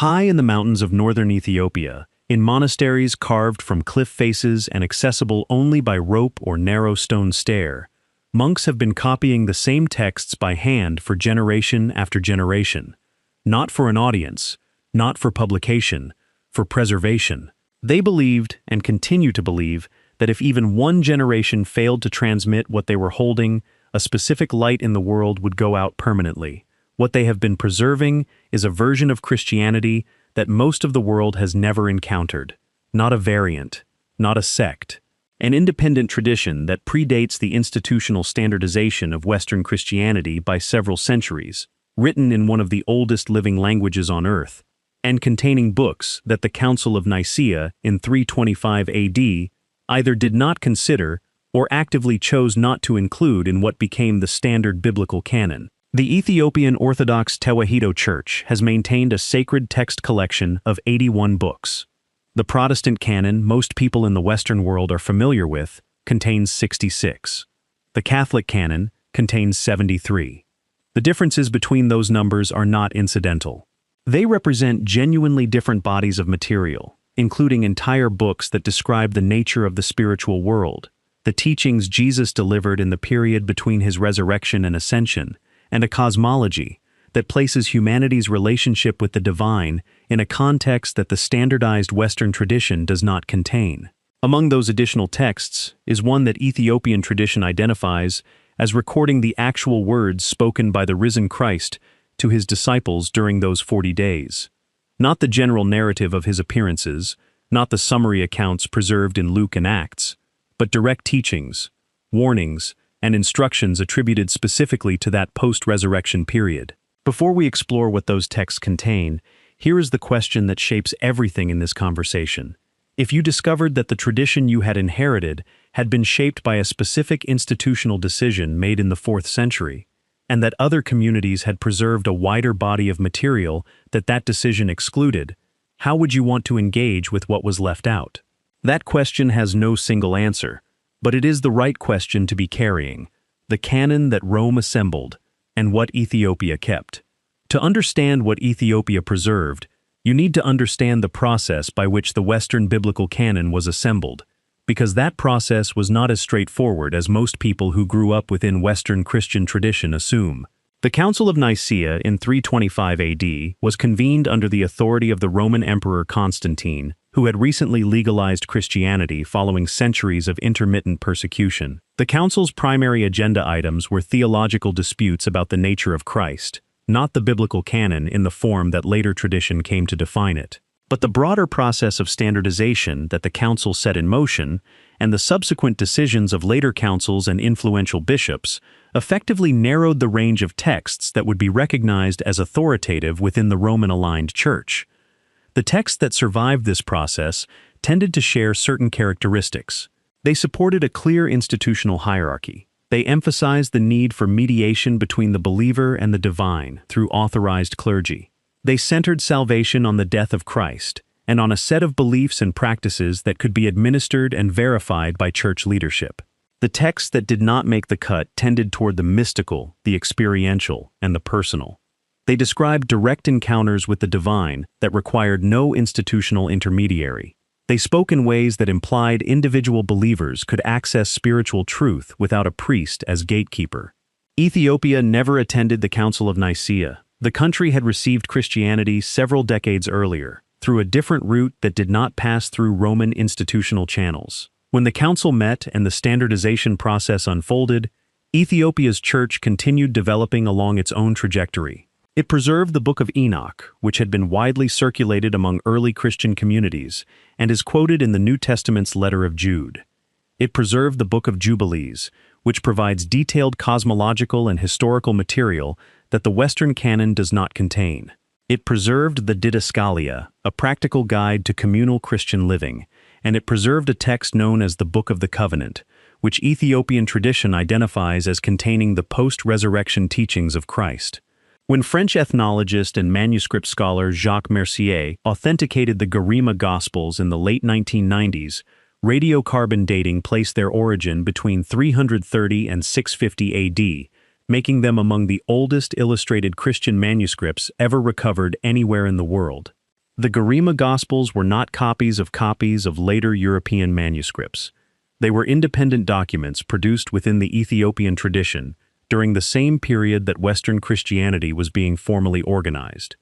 High in the mountains of northern Ethiopia, in monasteries carved from cliff faces and accessible only by rope or narrow stone stair, monks have been copying the same texts by hand for generation after generation. Not for an audience, not for publication, for preservation. They believed, and continue to believe, that if even one generation failed to transmit what they were holding, a specific light in the world would go out permanently. What they have been preserving is a version of Christianity that most of the world has never encountered. Not a variant, not a sect. An independent tradition that predates the institutional standardization of Western Christianity by several centuries, written in one of the oldest living languages on earth, and containing books that the Council of Nicaea in 325 AD either did not consider or actively chose not to include in what became the standard biblical canon. The Ethiopian Orthodox Tewahedo Church has maintained a sacred text collection of 81 books. The Protestant canon most people in the Western world are familiar with contains 66. The Catholic canon contains 73. The differences between those numbers are not incidental. They represent genuinely different bodies of material, including entire books that describe the nature of the spiritual world, the teachings Jesus delivered in the period between his resurrection and ascension, and a cosmology that places humanity's relationship with the divine in a context that the standardized Western tradition does not contain. Among those additional texts is one that Ethiopian tradition identifies as recording the actual words spoken by the risen Christ to his disciples during those 40 days. Not the general narrative of his appearances, not the summary accounts preserved in Luke and Acts, but direct teachings, warnings, and instructions attributed specifically to that post-resurrection period. Before we explore what those texts contain, here is the question that shapes everything in this conversation. If you discovered that the tradition you had inherited had been shaped by a specific institutional decision made in the 4th century, and that other communities had preserved a wider body of material that decision excluded, how would you want to engage with what was left out? That question has no single answer, but it is the right question to be carrying: the canon that Rome assembled, and what Ethiopia kept. To understand what Ethiopia preserved, you need to understand the process by which the Western biblical canon was assembled, because that process was not as straightforward as most people who grew up within Western Christian tradition assume. The Council of Nicaea in 325 AD was convened under the authority of the Roman Emperor Constantine, who had recently legalized Christianity following centuries of intermittent persecution. The council's primary agenda items were theological disputes about the nature of Christ, not the biblical canon in the form that later tradition came to define it. But the broader process of standardization that the council set in motion, and the subsequent decisions of later councils and influential bishops, effectively narrowed the range of texts that would be recognized as authoritative within the Roman-aligned church. The texts that survived this process tended to share certain characteristics. They supported a clear institutional hierarchy. They emphasized the need for mediation between the believer and the divine through authorized clergy. They centered salvation on the death of Christ, and on a set of beliefs and practices that could be administered and verified by church leadership. The texts that did not make the cut tended toward the mystical, the experiential, and the personal. They described direct encounters with the divine that required no institutional intermediary. They spoke in ways that implied individual believers could access spiritual truth without a priest as gatekeeper. Ethiopia never attended the Council of Nicaea. The country had received Christianity several decades earlier, through a different route that did not pass through Roman institutional channels. When the council met and the standardization process unfolded, Ethiopia's church continued developing along its own trajectory. It preserved the Book of Enoch, which had been widely circulated among early Christian communities and is quoted in the New Testament's letter of Jude. It preserved the Book of Jubilees, which provides detailed cosmological and historical material that the Western canon does not contain. It preserved the Didaskalia, a practical guide to communal Christian living, and it preserved a text known as the Book of the Covenant, which Ethiopian tradition identifies as containing the post-resurrection teachings of Christ. When French ethnologist and manuscript scholar Jacques Mercier authenticated the Garima Gospels in the late 1990s, radiocarbon dating placed their origin between 330 and 650 AD, making them among the oldest illustrated Christian manuscripts ever recovered anywhere in the world. The Garima Gospels were not copies of later European manuscripts. They were independent documents produced within the Ethiopian tradition during the same period that Western Christianity was being formally organized.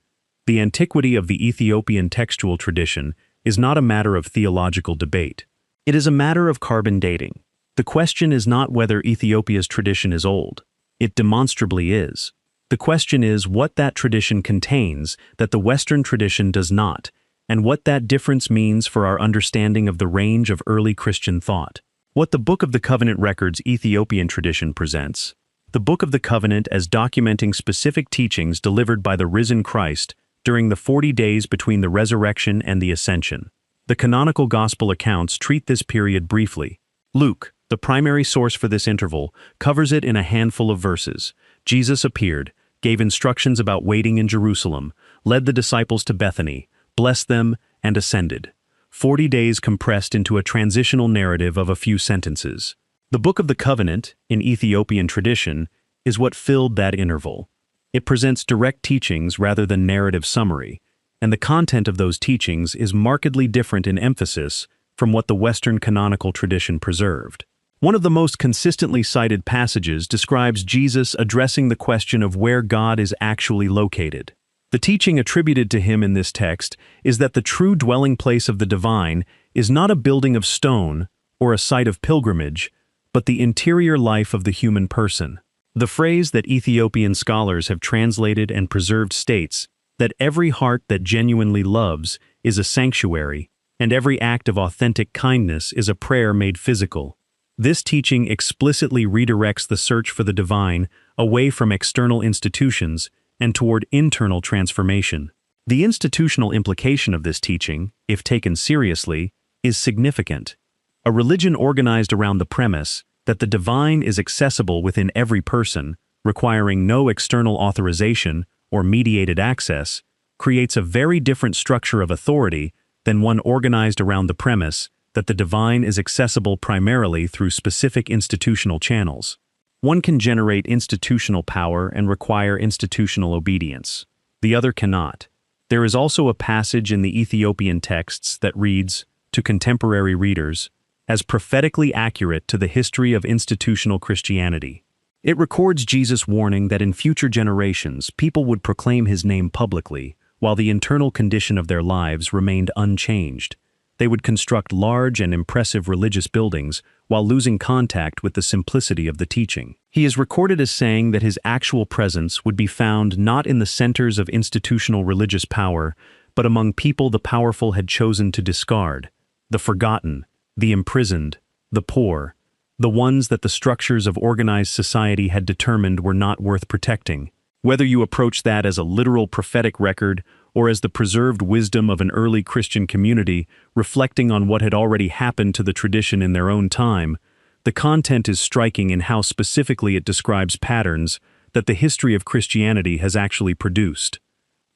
The antiquity of the Ethiopian textual tradition is not a matter of theological debate. It is a matter of carbon dating. The question is not whether Ethiopia's tradition is old. It demonstrably is. The question is what that tradition contains that the Western tradition does not, and what that difference means for our understanding of the range of early Christian thought. What the Book of the Covenant records Ethiopian tradition presents. The Book of the Covenant as documenting specific teachings delivered by the risen Christ during the 40 days between the resurrection and the ascension. The canonical gospel accounts treat this period briefly. Luke, the primary source for this interval, covers it in a handful of verses. Jesus appeared, gave instructions about waiting in Jerusalem, led the disciples to Bethany, blessed them, and ascended. 40 days compressed into a transitional narrative of a few sentences. The Book of the Covenant, in Ethiopian tradition, is what filled that interval. It presents direct teachings rather than narrative summary, and the content of those teachings is markedly different in emphasis from what the Western canonical tradition preserved. One of the most consistently cited passages describes Jesus addressing the question of where God is actually located. The teaching attributed to him in this text is that the true dwelling place of the divine is not a building of stone or a site of pilgrimage, but the interior life of the human person. The phrase that Ethiopian scholars have translated and preserved states that every heart that genuinely loves is a sanctuary, and every act of authentic kindness is a prayer made physical. This teaching explicitly redirects the search for the divine away from external institutions and toward internal transformation. The institutional implication of this teaching, if taken seriously, is significant. A religion organized around the premise that the divine is accessible within every person, requiring no external authorization or mediated access, creates a very different structure of authority than one organized around the premise that the divine is accessible primarily through specific institutional channels. One can generate institutional power and require institutional obedience. The other cannot. There is also a passage in the Ethiopian texts that reads, to contemporary readers, as prophetically accurate to the history of institutional Christianity. It records Jesus' warning that in future generations people would proclaim his name publicly, while the internal condition of their lives remained unchanged. They would construct large and impressive religious buildings while losing contact with the simplicity of the teaching. He is recorded as saying that his actual presence would be found not in the centers of institutional religious power, but among people the powerful had chosen to discard, the forgotten, the imprisoned, the poor, the ones that the structures of organized society had determined were not worth protecting. Whether you approach that as a literal prophetic record or as the preserved wisdom of an early Christian community reflecting on what had already happened to the tradition in their own time, the content is striking in how specifically it describes patterns that the history of Christianity has actually produced.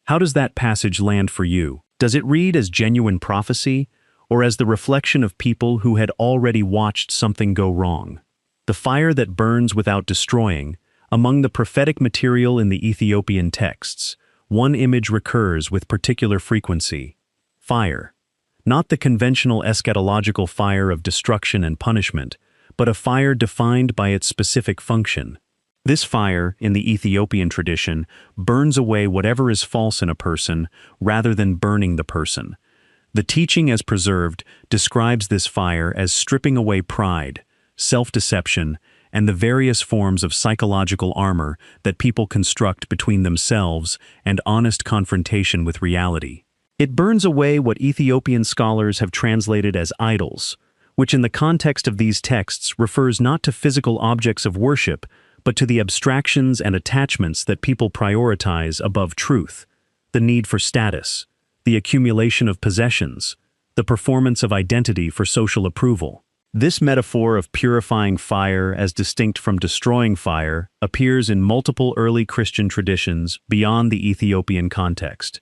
How does that passage land for you? Does it read as genuine prophecy, or as the reflection of people who had already watched something go wrong? The fire that burns without destroying. Among the prophetic material in the Ethiopian texts, one image recurs with particular frequency: fire. Not the conventional eschatological fire of destruction and punishment, but a fire defined by its specific function. This fire, in the Ethiopian tradition, burns away whatever is false in a person rather than burning the person. The teaching as preserved describes this fire as stripping away pride, self-deception, and the various forms of psychological armor that people construct between themselves and honest confrontation with reality. It burns away what Ethiopian scholars have translated as idols, which in the context of these texts refers not to physical objects of worship, but to the abstractions and attachments that people prioritize above truth, the need for status, the accumulation of possessions, the performance of identity for social approval. This metaphor of purifying fire as distinct from destroying fire appears in multiple early Christian traditions beyond the Ethiopian context.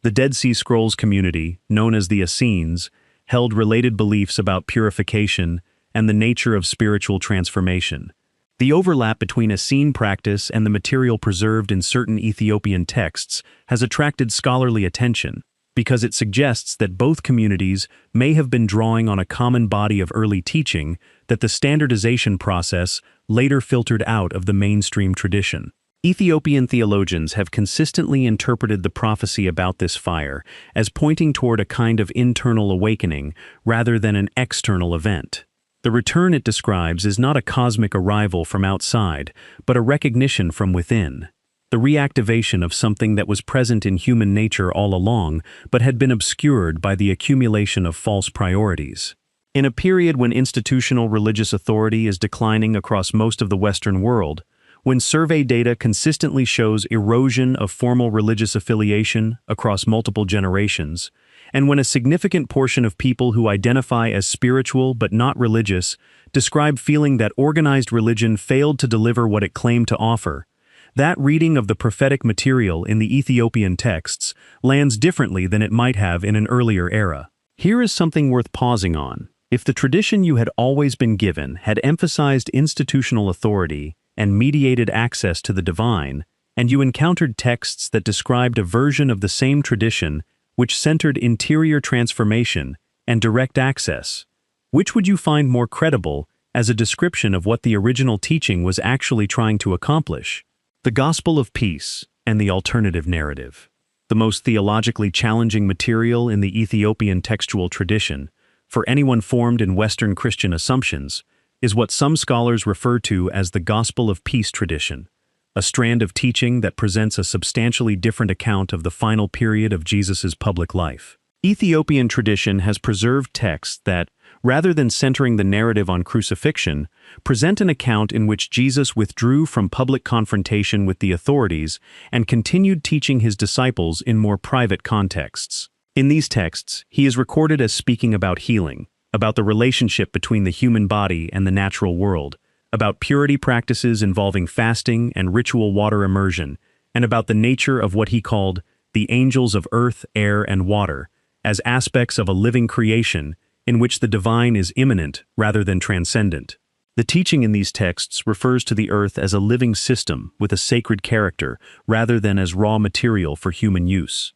The Dead Sea Scrolls community, known as the Essenes, held related beliefs about purification and the nature of spiritual transformation. The overlap between Essene practice and the material preserved in certain Ethiopian texts has attracted scholarly attention. because it suggests that both communities may have been drawing on a common body of early teaching that the standardization process later filtered out of the mainstream tradition. Ethiopian theologians have consistently interpreted the prophecy about this fire as pointing toward a kind of internal awakening rather than an external event. The return it describes is not a cosmic arrival from outside, but a recognition from within. The reactivation of something that was present in human nature all along, but had been obscured by the accumulation of false priorities. In a period when institutional religious authority is declining across most of the Western world, when survey data consistently shows erosion of formal religious affiliation across multiple generations, and when a significant portion of people who identify as spiritual but not religious describe feeling that organized religion failed to deliver what it claimed to offer, that reading of the prophetic material in the Ethiopian texts lands differently than it might have in an earlier era. Here is something worth pausing on. If the tradition you had always been given had emphasized institutional authority and mediated access to the divine, and you encountered texts that described a version of the same tradition which centered interior transformation and direct access, which would you find more credible as a description of what the original teaching was actually trying to accomplish? The Gospel of Peace and the Alternative Narrative. The most theologically challenging material in the Ethiopian textual tradition, for anyone formed in Western Christian assumptions, is what some scholars refer to as the Gospel of Peace tradition, a strand of teaching that presents a substantially different account of the final period of Jesus' public life. Ethiopian tradition has preserved texts that, rather than centering the narrative on crucifixion, present an account in which Jesus withdrew from public confrontation with the authorities and continued teaching his disciples in more private contexts. In these texts, he is recorded as speaking about healing, about the relationship between the human body and the natural world, about purity practices involving fasting and ritual water immersion, and about the nature of what he called the angels of earth, air, and water, as aspects of a living creation in which the divine is immanent rather than transcendent. The teaching in these texts refers to the earth as a living system with a sacred character rather than as raw material for human use.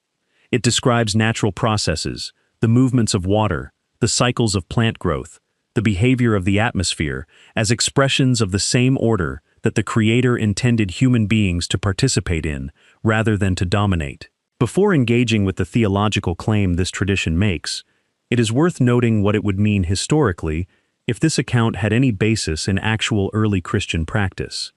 It describes natural processes, the movements of water, the cycles of plant growth, the behavior of the atmosphere, as expressions of the same order that the Creator intended human beings to participate in, rather than to dominate. Before engaging with the theological claim this tradition makes, it is worth noting what it would mean historically if this account had any basis in actual early Christian practice.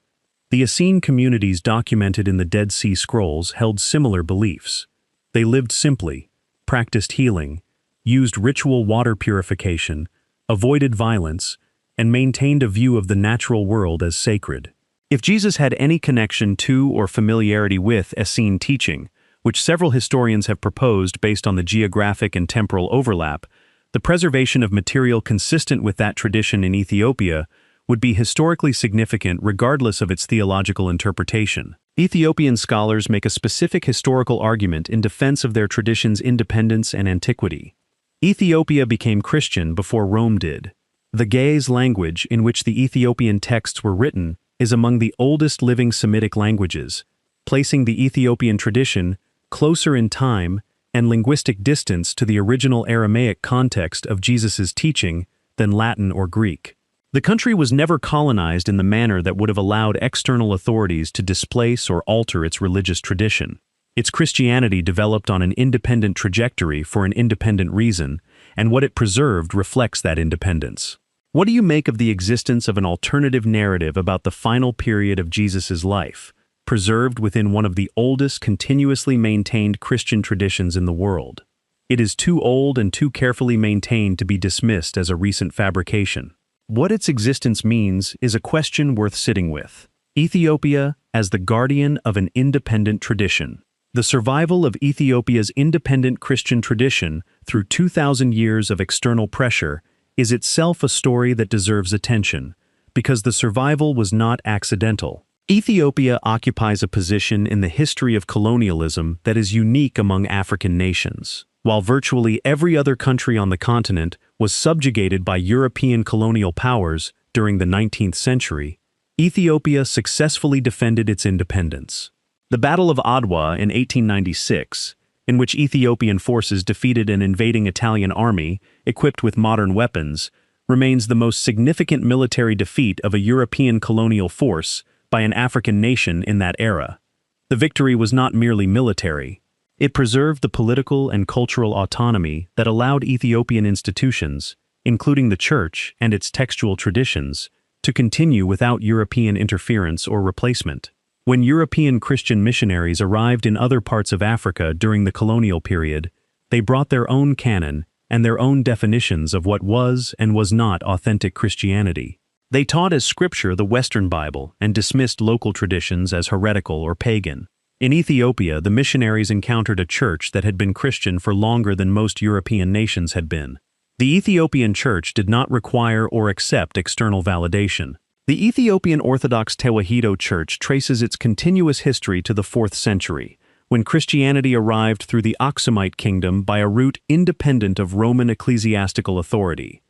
The Essene communities documented in the Dead Sea Scrolls held similar beliefs. They lived simply, practiced healing, used ritual water purification, avoided violence, and maintained a view of the natural world as sacred. If Jesus had any connection to or familiarity with Essene teaching, which several historians have proposed based on the geographic and temporal overlap, the preservation of material consistent with that tradition in Ethiopia would be historically significant regardless of its theological interpretation. Ethiopian scholars make a specific historical argument in defense of their tradition's independence and antiquity. Ethiopia became Christian before Rome did. The Ge'ez language in which the Ethiopian texts were written is among the oldest living Semitic languages, placing the Ethiopian tradition closer in time and linguistic distance to the original Aramaic context of Jesus' teaching than Latin or Greek. The country was never colonized in the manner that would have allowed external authorities to displace or alter its religious tradition. Its Christianity developed on an independent trajectory for an independent reason, and what it preserved reflects that independence. What do you make of the existence of an alternative narrative about the final period of Jesus' life, preserved within one of the oldest continuously maintained Christian traditions in the world? It is too old and too carefully maintained to be dismissed as a recent fabrication. What its existence means is a question worth sitting with. Ethiopia as the guardian of an independent tradition. The survival of Ethiopia's independent Christian tradition through 2,000 years of external pressure is itself a story that deserves attention, because the survival was not accidental. Ethiopia occupies a position in the history of colonialism that is unique among African nations. While virtually every other country on the continent was subjugated by European colonial powers during the 19th century, Ethiopia successfully defended its independence. The Battle of Adwa in 1896, in which Ethiopian forces defeated an invading Italian army, equipped with modern weapons, remains the most significant military defeat of a European colonial force by an African nation in that era. The victory was not merely military. It preserved the political and cultural autonomy that allowed Ethiopian institutions, including the church and its textual traditions, to continue without European interference or replacement. When European Christian missionaries arrived in other parts of Africa during the colonial period, they brought their own canon and their own definitions of what was and was not authentic Christianity. They taught as scripture the Western Bible and dismissed local traditions as heretical or pagan. In Ethiopia, the missionaries encountered a church that had been Christian for longer than most European nations had been. The Ethiopian church did not require or accept external validation. The Ethiopian Orthodox Tewahedo Church traces its continuous history to the 4th century, when Christianity arrived through the Aksumite kingdom by a route independent of Roman ecclesiastical authority.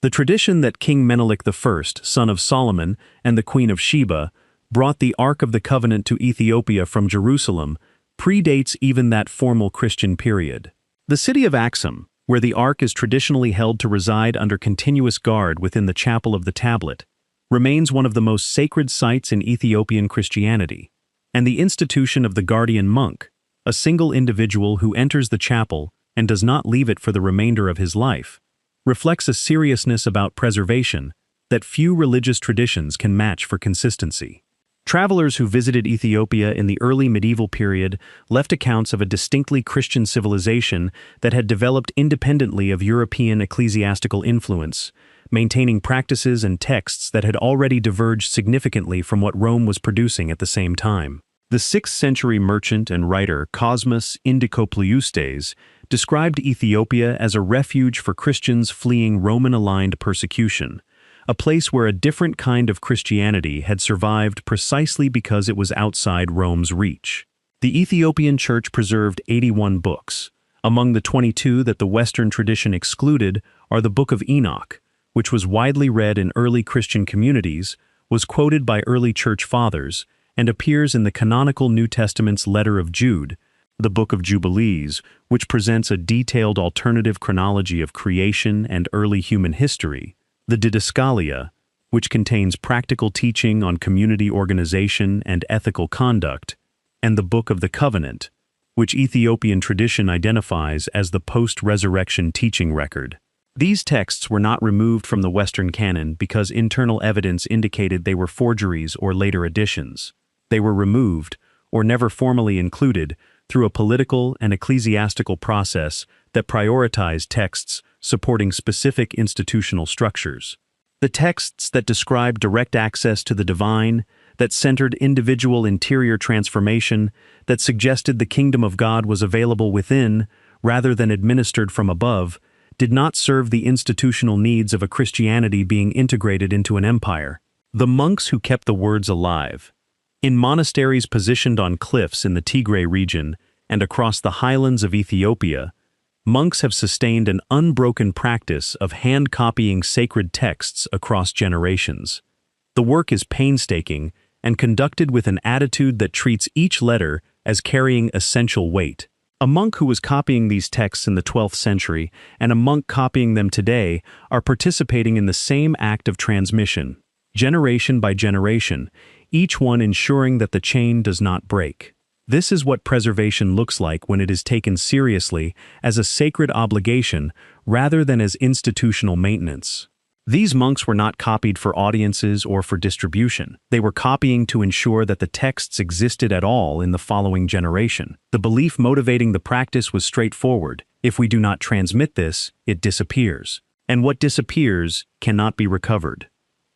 The tradition that King Menelik I, son of Solomon, and the Queen of Sheba, brought the Ark of the Covenant to Ethiopia from Jerusalem predates even that formal Christian period. The city of Aksum, where the Ark is traditionally held to reside under continuous guard within the chapel of the tablet, remains one of the most sacred sites in Ethiopian Christianity, and the institution of the guardian monk, a single individual who enters the chapel and does not leave it for the remainder of his life, reflects a seriousness about preservation that few religious traditions can match for consistency. Travelers who visited Ethiopia in the early medieval period left accounts of a distinctly Christian civilization that had developed independently of European ecclesiastical influence, maintaining practices and texts that had already diverged significantly from what Rome was producing at the same time. The 6th century merchant and writer Cosmas Indicopleustes described Ethiopia as a refuge for Christians fleeing Roman-aligned persecution, a place where a different kind of Christianity had survived precisely because it was outside Rome's reach. The Ethiopian Church preserved 81 books. Among the 22 that the Western tradition excluded are the Book of Enoch, which was widely read in early Christian communities, was quoted by early church fathers, and appears in the canonical New Testament's Letter of Jude, the Book of Jubilees, which presents a detailed alternative chronology of creation and early human history, the Didaskalia, which contains practical teaching on community organization and ethical conduct, and the Book of the Covenant, which Ethiopian tradition identifies as the post-resurrection teaching record. These texts were not removed from the Western canon because internal evidence indicated they were forgeries or later additions. They were removed, or never formally included, through a political and ecclesiastical process that prioritized texts supporting specific institutional structures. The texts that described direct access to the divine, that centered individual interior transformation, that suggested the kingdom of God was available within, rather than administered from above, did not serve the institutional needs of a Christianity being integrated into an empire. The monks who kept the words alive. In monasteries positioned on cliffs in the Tigray region and across the highlands of Ethiopia, monks have sustained an unbroken practice of hand-copying sacred texts across generations. The work is painstaking and conducted with an attitude that treats each letter as carrying essential weight. A monk who was copying these texts in the 12th century and a monk copying them today are participating in the same act of transmission, generation by generation, each one ensuring that the chain does not break. This is what preservation looks like when it is taken seriously as a sacred obligation rather than as institutional maintenance. These monks were not copied for audiences or for distribution. They were copying to ensure that the texts existed at all in the following generation. The belief motivating the practice was straightforward. If we do not transmit this, it disappears. And what disappears cannot be recovered.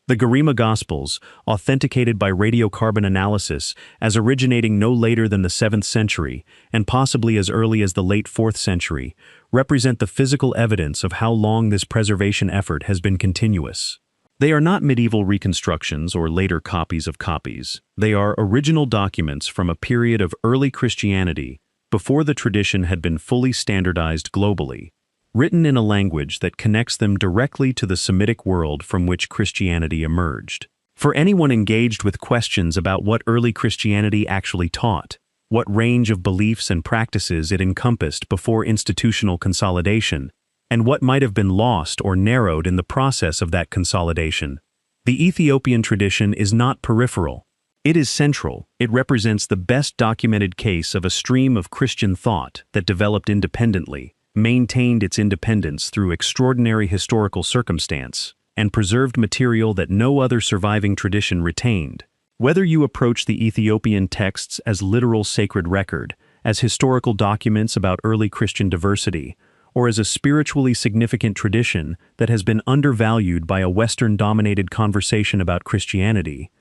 The Garima Gospels, authenticated by radiocarbon analysis as originating no later than the 7th century, and possibly as early as the late 4th century, represent the physical evidence of how long this preservation effort has been continuous. They are not medieval reconstructions or later copies of copies. They are original documents from a period of early Christianity before the tradition had been fully standardized globally, written in a language that connects them directly to the Semitic world from which Christianity emerged. For anyone engaged with questions about what early Christianity actually taught, what range of beliefs and practices it encompassed before institutional consolidation, and what might have been lost or narrowed in the process of that consolidation. The Ethiopian tradition is not peripheral. It is central. It represents the best documented case of a stream of Christian thought that developed independently, maintained its independence through extraordinary historical circumstance, and preserved material that no other surviving tradition retained. Whether you approach the Ethiopian texts as literal sacred record, as historical documents about early Christian diversity, or as a spiritually significant tradition that has been undervalued by a Western-dominated conversation about Christianity,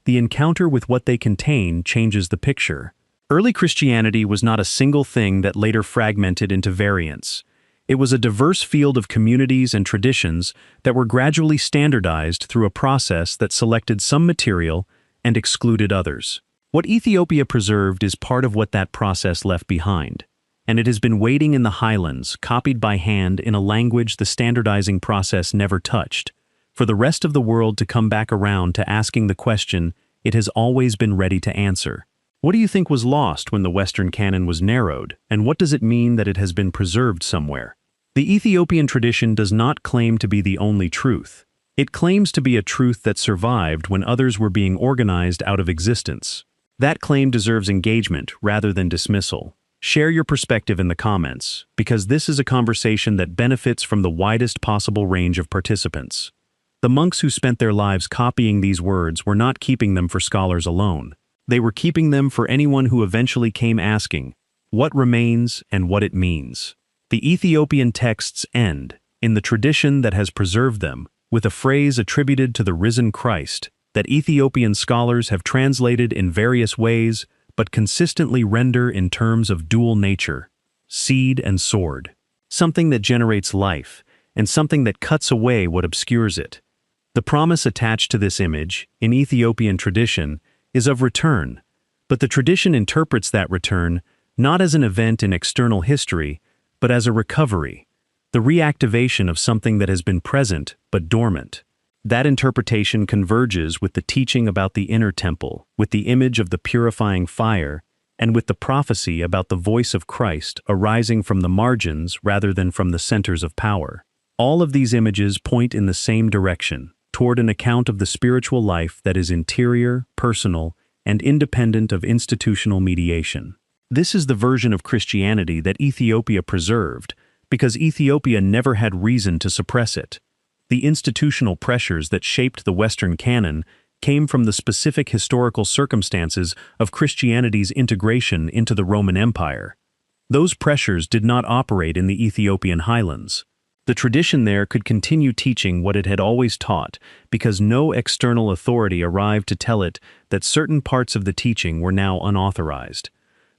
the encounter with what they contain changes the picture. Early Christianity was not a single thing that later fragmented into variants. It was a diverse field of communities and traditions that were gradually standardized through a process that selected some material and excluded others. What Ethiopia preserved is part of what that process left behind, and it has been waiting in the highlands, copied by hand in a language the standardizing process never touched, for the rest of the world to come back around to asking the question it has always been ready to answer. What do you think was lost when the Western canon was narrowed, and what does it mean that it has been preserved somewhere? The Ethiopian tradition does not claim to be the only truth. It claims to be a truth that survived when others were being organized out of existence. That claim deserves engagement rather than dismissal. Share your perspective in the comments, because this is a conversation that benefits from the widest possible range of participants. The monks who spent their lives copying these words were not keeping them for scholars alone. They were keeping them for anyone who eventually came asking, what remains and what it means. The Ethiopian texts end, in the tradition that has preserved them, with a phrase attributed to the risen Christ that Ethiopian scholars have translated in various ways but consistently render in terms of dual nature, seed and sword, something that generates life and something that cuts away what obscures it. The promise attached to this image, in Ethiopian tradition, is of return, but the tradition interprets that return not as an event in external history, but as a recovery, the reactivation of something that has been present but dormant. That interpretation converges with the teaching about the inner temple, with the image of the purifying fire, and with the prophecy about the voice of Christ arising from the margins rather than from the centers of power. All of these images point in the same direction, toward an account of the spiritual life that is interior, personal, and independent of institutional mediation. This is the version of Christianity that Ethiopia preserved, because Ethiopia never had reason to suppress it. The institutional pressures that shaped the Western canon came from the specific historical circumstances of Christianity's integration into the Roman Empire. Those pressures did not operate in the Ethiopian highlands. The tradition there could continue teaching what it had always taught because no external authority arrived to tell it that certain parts of the teaching were now unauthorized.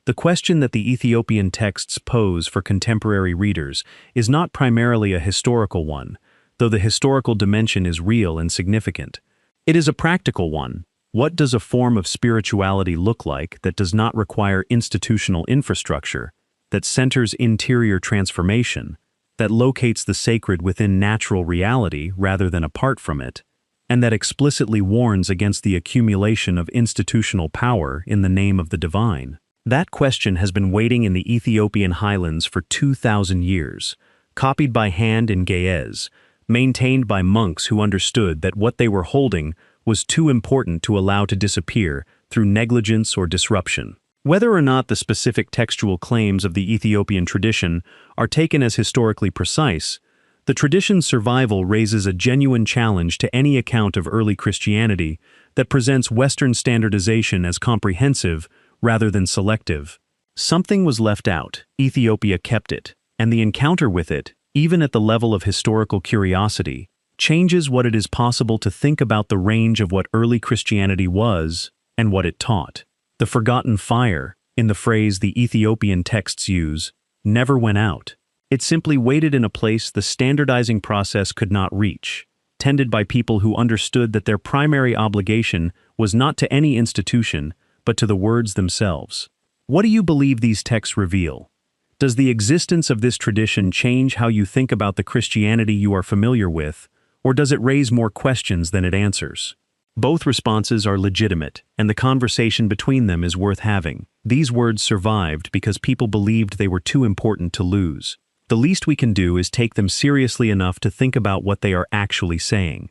The question that the Ethiopian texts pose for contemporary readers is not primarily a historical one, though the historical dimension is real and significant. It is a practical one. What does a form of spirituality look like that does not require institutional infrastructure, that centers interior transformation, that locates the sacred within natural reality rather than apart from it, and that explicitly warns against the accumulation of institutional power in the name of the divine? That question has been waiting in the Ethiopian highlands for 2,000 years, copied by hand in Ge'ez, maintained by monks who understood that what they were holding was too important to allow to disappear through negligence or disruption. Whether or not the specific textual claims of the Ethiopian tradition are taken as historically precise, the tradition's survival raises a genuine challenge to any account of early Christianity that presents Western standardization as comprehensive rather than selective. Something was left out, Ethiopia kept it, and the encounter with it, even at the level of historical curiosity, changes what it is possible to think about the range of what early Christianity was and what it taught. The forgotten fire, in the phrase the Ethiopian texts use, never went out. It simply waited in a place the standardizing process could not reach, tended by people who understood that their primary obligation was not to any institution, but to the words themselves. What do you believe these texts reveal? Does the existence of this tradition change how you think about the Christianity you are familiar with, or does it raise more questions than it answers? Both responses are legitimate, and the conversation between them is worth having. These words survived because people believed they were too important to lose. The least we can do is take them seriously enough to think about what they are actually saying.